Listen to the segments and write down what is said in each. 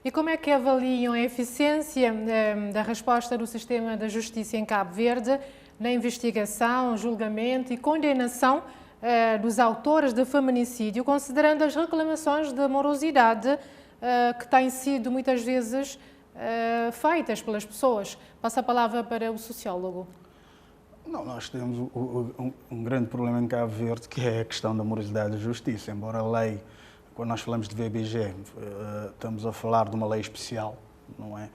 E como é que avaliam a eficiência da resposta do sistema da justiça em Cabo Verde na investigação, julgamento e condenação dos autores de feminicídio, considerando as reclamações de morosidade que têm sido muitas vezes feitas pelas pessoas? Passo a palavra para o sociólogo. Não, nós temos um grande problema em Cabo Verde, que é a questão da morosidade e da justiça. Embora a lei, quando nós falamos de VBG, estamos a falar de uma lei especial, não é?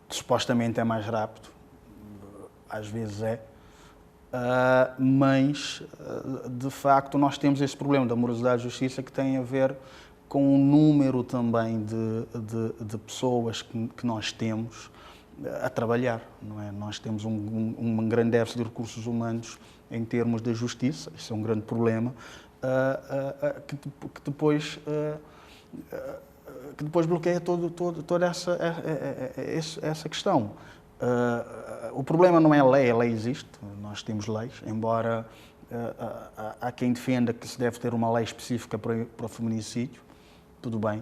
Que supostamente é mais rápido, às vezes é, mas de facto nós temos esse problema da morosidade e justiça que tem a ver com o número também de pessoas que nós temos a trabalhar, não é? Nós temos um grande déficit de recursos humanos em termos de justiça, isso é um grande problema, que depois bloqueia toda essa questão. O problema não é a lei existe, nós temos leis, embora há quem defenda que se deve ter uma lei específica para o feminicídio, tudo bem,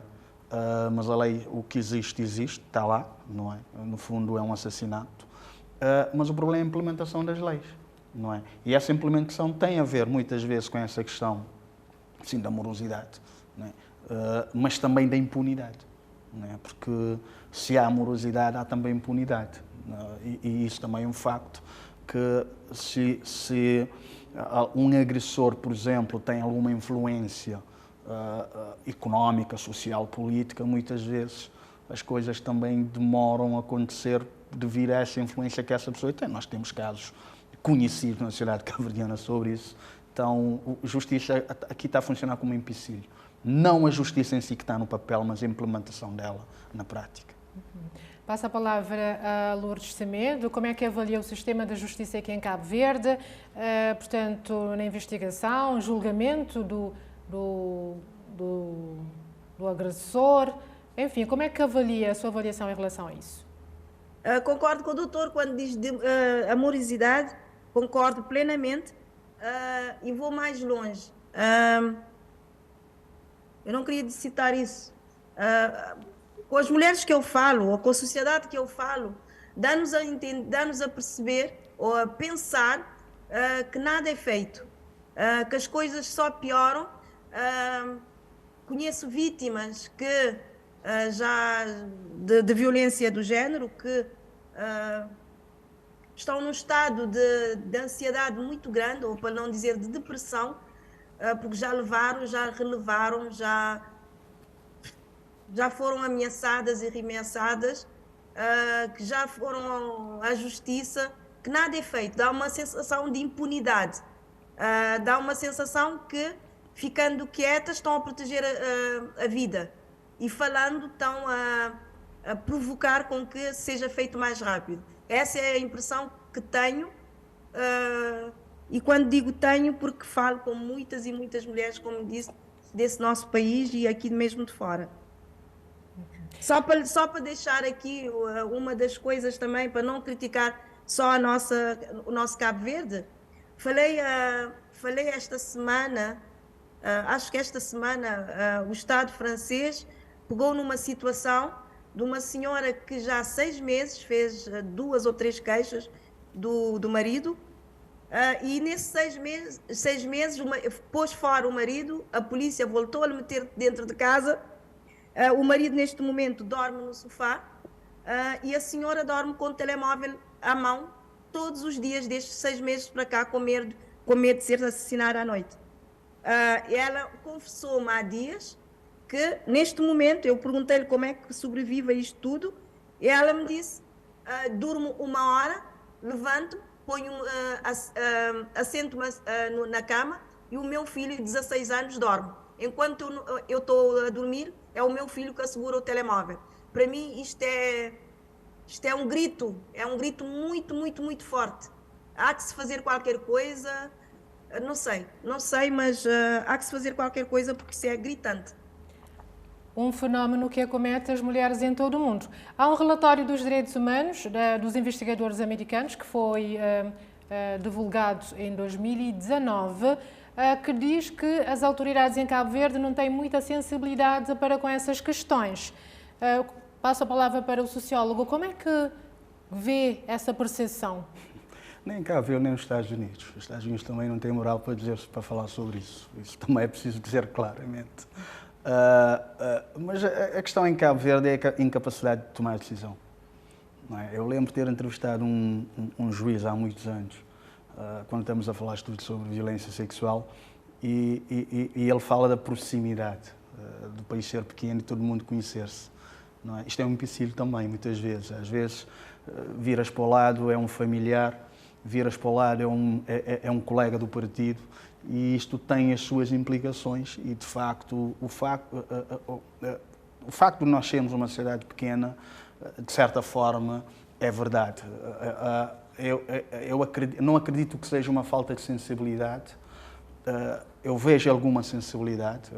mas a lei, o que existe, está lá, não é? No fundo é um assassinato, mas o problema é a implementação das leis, não é? E essa implementação tem a ver muitas vezes com essa questão, sim, da morosidade, não é? Mas também da impunidade, não é? Porque se há morosidade, há também impunidade, e isso também é um facto, que se um agressor, por exemplo, tem alguma influência económica, social, política, muitas vezes as coisas também demoram a acontecer devido a essa influência que essa pessoa tem. Nós temos casos conhecidos na sociedade cabo-verdiana sobre isso. Então, a justiça aqui está a funcionar como um empecilho. Não a justiça em si que está no papel, mas a implementação dela na prática. Passo a palavra a Lourdes Semedo. Como é que avalia o sistema da justiça aqui em Cabo Verde? Portanto, na investigação, julgamento do agressor, enfim, como é que avalia a sua avaliação em relação a isso? Concordo com o doutor quando diz a morosidade, concordo plenamente, e vou mais longe. Eu não queria citar isso. Com as mulheres que eu falo, ou com a sociedade que eu falo, dá-nos a perceber ou a pensar que nada é feito, que as coisas só pioram. Conheço vítimas que de violência do género que estão num estado de ansiedade muito grande, ou para não dizer de depressão, porque já relevaram, já foram ameaçadas e reameaçadas, que já foram à justiça, que nada é feito. Dá uma sensação de impunidade, dá uma sensação que, ficando quietas, estão a proteger a vida, e falando estão a provocar com que seja feito mais rápido. Essa é a impressão que tenho, e quando digo tenho, porque falo com muitas e muitas mulheres, como disse, desse nosso país e aqui mesmo de fora. Só para deixar aqui uma das coisas também, para não criticar só o nosso Cabo Verde, falei esta semana, acho que esta semana o Estado francês pegou numa situação de uma senhora que já há 6 meses fez 2 ou 3 queixas do marido, e nesses 6 meses pôs fora o marido, a polícia voltou a lhe meter dentro de casa. O marido neste momento dorme no sofá, e a senhora dorme com o telemóvel à mão todos os dias destes 6 meses para cá, com medo de ser assassinada à noite. Ela confessou-me há dias que neste momento, eu perguntei-lhe como é que sobrevive a isto tudo, e ela me disse: durmo 1 hora, levanto, assento-me na cama, e o meu filho de 16 anos dorme. Enquanto eu estou a dormir, é o meu filho que assegura o telemóvel. Para mim isto é um grito muito, muito, muito forte. Há que se fazer qualquer coisa, não sei, mas há que se fazer qualquer coisa, porque isso é gritante. Um fenómeno que acomete as mulheres em todo o mundo. Há um relatório dos direitos humanos dos investigadores americanos que foi divulgado em 2019, que diz que as autoridades em Cabo Verde não têm muita sensibilidade para com essas questões. Passo a palavra para o sociólogo. Como é que vê essa percepção? Nem Cabo Verde, nem nos Estados Unidos. Os Estados Unidos também não têm moral para falar sobre isso. Isso também é preciso dizer claramente. Mas a questão em Cabo Verde é a incapacidade de tomar decisão. Não é? Eu lembro de ter entrevistado um juiz há muitos anos, quando estamos a falar estudos sobre violência sexual, e ele fala da proximidade, do país ser pequeno e todo mundo conhecer-se. Não é? Isto é um empecilho também, muitas vezes. Às vezes, viras para o lado, é um familiar, viras para o lado, é um colega do partido, e isto tem as suas implicações e, de facto, o facto de nós sermos uma cidade pequena, de certa forma, é verdade. Eu não acredito que seja uma falta de sensibilidade. Eu vejo alguma sensibilidade.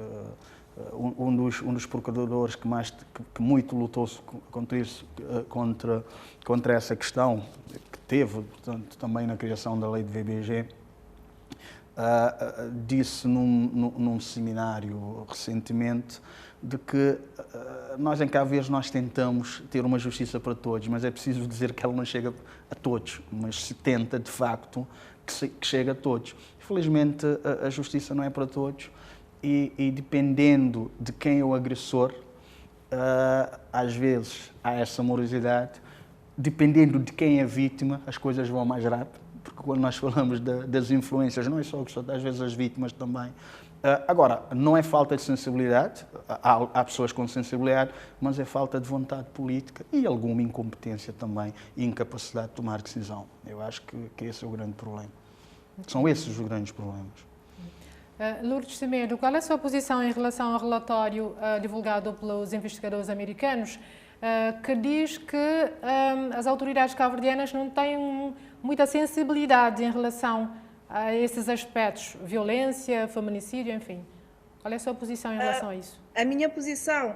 Um dos procuradores que muito lutou contra isso, contra essa questão, que teve, portanto, também na criação da lei de VBG, disse num seminário recentemente de que nós em Cabo Verde nós tentamos ter uma justiça para todos, mas é preciso dizer que ela não chega a todos, mas se tenta de facto que chegue a todos. Infelizmente a justiça não é para todos e dependendo de quem é o agressor, às vezes há essa morosidade, dependendo de quem é a vítima, as coisas vão mais rápido. Porque quando nós falamos das influências, não é só que às vezes as vítimas também. Agora, não é falta de sensibilidade, há pessoas com sensibilidade, mas é falta de vontade política e alguma incompetência também e incapacidade de tomar decisão. Eu acho que esse é o grande problema. São esses os grandes problemas. Lourdes Semedo, qual é a sua posição em relação ao relatório divulgado pelos investigadores americanos que diz que as autoridades cabo-verdianas não têm muita sensibilidade em relação a esses aspectos, violência, feminicídio, enfim. Qual é a sua posição em relação a isso? A minha posição,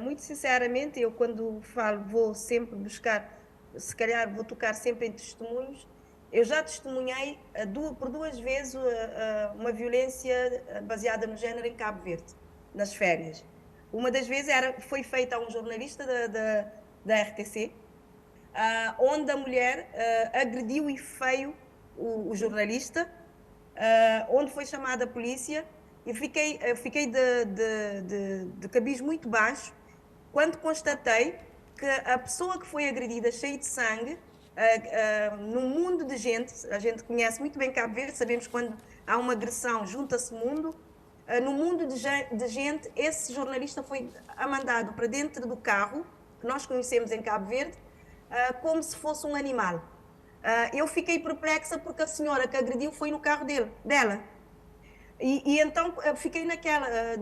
muito sinceramente, eu quando falo vou sempre buscar, se calhar vou tocar sempre em testemunhos. Eu já testemunhei por 2 vezes uma violência baseada no género em Cabo Verde, nas férias. Uma das vezes foi feita a um jornalista da RTC, onde a mulher agrediu e feio o jornalista, onde foi chamada a polícia e fiquei de cabis muito baixo quando constatei que a pessoa que foi agredida, cheia de sangue, num mundo de gente, a gente conhece muito bem Cabo Verde, sabemos que quando há uma agressão junta-se mundo, no mundo de gente, esse jornalista foi mandado para dentro do carro, que nós conhecemos em Cabo Verde, como se fosse um animal. Eu fiquei perplexa porque a senhora que agrediu foi no carro dela. E então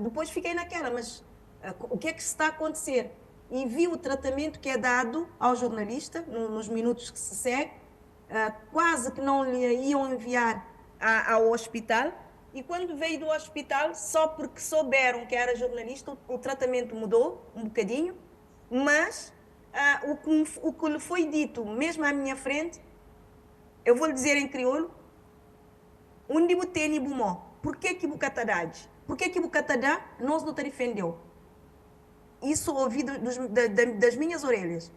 depois fiquei naquela, mas o que é que está a acontecer? E vi o tratamento que é dado ao jornalista, nos minutos que se segue, quase que não lhe iam enviar ao hospital, e quando veio do hospital, só porque souberam que era jornalista, o tratamento mudou um bocadinho, mas o que lhe foi dito, mesmo à minha frente, eu vou lhe dizer em crioulo, onde botei bumó, por que bucatadade? Por que bucatadá não se defendeu? Isso ouvi das minhas orelhas.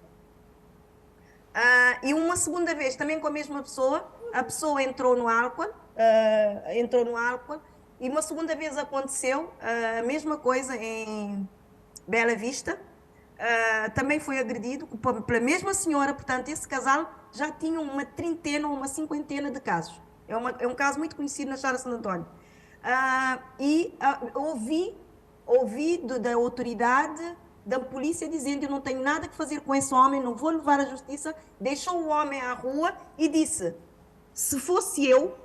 E uma segunda vez, também com a mesma pessoa, a pessoa entrou no álcool, e uma segunda vez aconteceu a mesma coisa em Bela Vista, também foi agredido pela mesma senhora, portanto, esse casal já tinha uma 30 ou uma 50 de casos. É um caso muito conhecido na Charla Santo António. Ouvi da autoridade, da polícia, dizendo: eu não tenho nada que fazer com esse homem, não vou levar à justiça. Deixou o homem à rua e disse: se fosse eu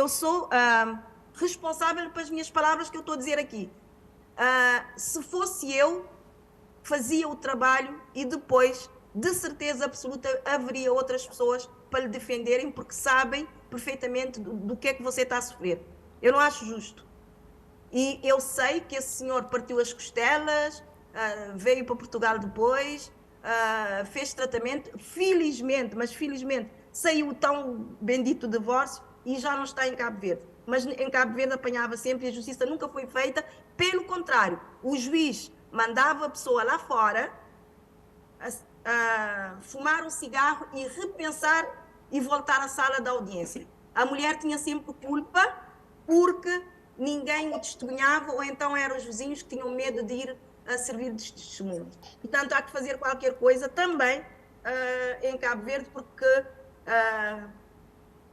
sou responsável pelas minhas palavras que eu estou a dizer aqui. Se fosse eu, fazia o trabalho e depois, de certeza absoluta, haveria outras pessoas para lhe defenderem, porque sabem perfeitamente do que é que você está a sofrer. Eu não acho justo. E eu sei que esse senhor partiu as costelas, veio para Portugal depois, fez tratamento, felizmente, saiu o tão bendito divórcio e já não está em Cabo Verde. mas em Cabo Verde apanhava sempre e a justiça nunca foi feita. Pelo contrário, o juiz mandava a pessoa lá fora a fumar um cigarro e repensar e voltar à sala da audiência. A mulher tinha sempre culpa porque ninguém o testemunhava, ou então eram os vizinhos que tinham medo de ir a servir de testemunho. Portanto, há que fazer qualquer coisa também em Cabo Verde, porque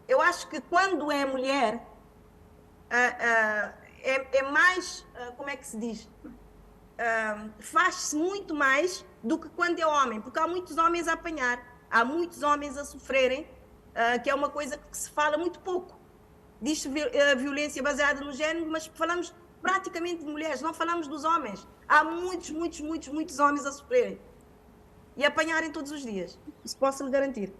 eu acho que quando é mulher é mais, como é que se diz? Faz-se muito mais do que quando é homem, porque há muitos homens a apanhar, há muitos homens a sofrerem, que é uma coisa que se fala muito pouco. Diz-se violência baseada no género, mas falamos praticamente de mulheres, não falamos dos homens. Há muitos homens a sofrerem e a apanharem todos os dias, isso posso lhe garantir.